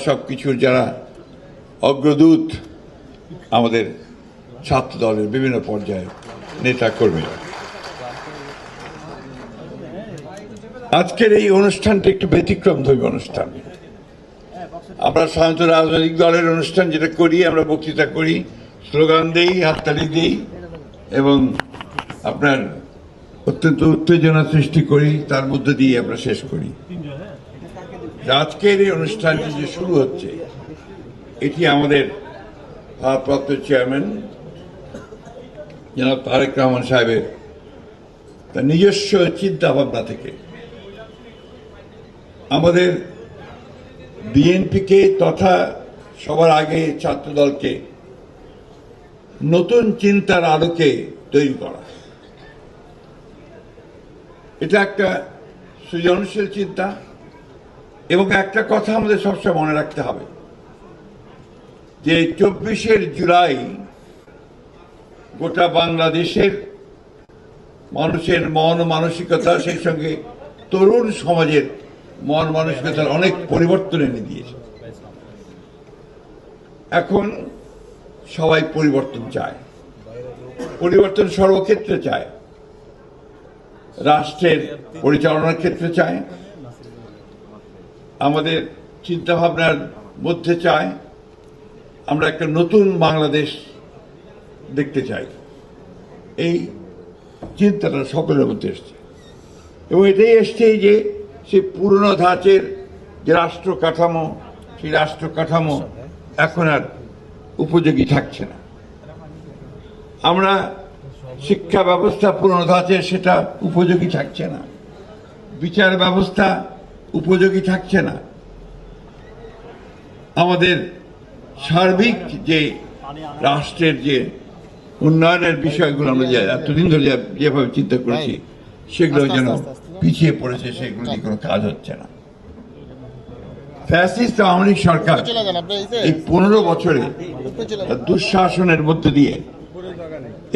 সবকিছুর যারা অগ্রদূত আমাদের ছাত্র দলের বিভিন্ন পর্যায়ে নেতা কর্মীরা। আজকের এই অনুষ্ঠানটা একটু ব্যতিক্রমধর্মী অনুষ্ঠান। আমরা সাধারণত রাজনৈতিক দলের অনুষ্ঠান যেটা করি, আমরা বক্তৃতা করি, স্লোগান দেই, হাততালি দিই এবং আপনার অত্যন্ত উত্তেজনা সৃষ্টি করি, তার মধ্য দিয়ে আমরা শেষ করি। আজকের এই অনুষ্ঠানটি যে শুরু হচ্ছে, এটি আমাদের ভারপ্রাপ্ত চেয়ারম্যান জনাব তারেক রহমান সাহেবের তার নিজস্ব চিন্তা ভাবনা থেকে আমাদের বিএনপিকে তথা সবার আগে ছাত্রদলকে নতুন চিন্তার আলোকে তৈরি করা। এটা একটা সৃজনশীল চিন্তা এবং একটা কথা আমাদের সবসময় মনে রাখতে হবে যে 24শে জুলাই গোটা বাংলাদেশের মানুষের মন মানসিকতা, সেই সঙ্গে তরুণ সমাজের মন মানসিকতার অনেক পরিবর্তন এনে দিয়েছে। এখন সবাই পরিবর্তন চায়, পরিবর্তন সর্বক্ষেত্রে চায়, রাষ্ট্রের পরিচালনার ক্ষেত্রে চায়, আমাদের চিন্তা ভাবনার মধ্যে চায় আমরা একটা নতুন বাংলাদেশ দেখতে চাই। এই চিন্তাটা সকলের মধ্যে এসছে এবং এটাই এসছে যে সেই পুরনো ধাঁচের যে রাষ্ট্র কাঠামো, সেই রাষ্ট্র কাঠামো এখন আর উপযোগী থাকছে না। আমরা শিক্ষা ব্যবস্থা পুরনো ধাঁচের, সেটা উপযোগী থাকছে না। বিচার ব্যবস্থা উপযোগী থাকছে না। আমাদের সার্বিক যে রাষ্ট্রের যে উন্নয়নের বিষয়গুলো আমরা এতদিন ধরে যেভাবে চিন্তা করেছি, সেগুলো যেন পিছিয়ে পড়েছে, সেগুলো নিয়ে কোনো কাজ হচ্ছে না। ফ্যাসিস্ট আওয়ামী লীগ সরকার এই 15 বছরে দুঃশাসনের মধ্য দিয়ে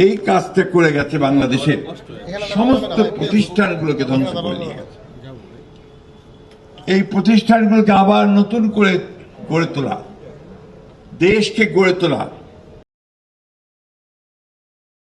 এই কাজটা করে গেছে, বাংলাদেশের সমস্ত প্রতিষ্ঠানগুলোকে ধ্বংস করে দিয়ে গেছে। এই প্রতিষ্ঠানগুলোকে আবার নতুন করে গড়ে তোলা, দেশকে গড়ে তোলা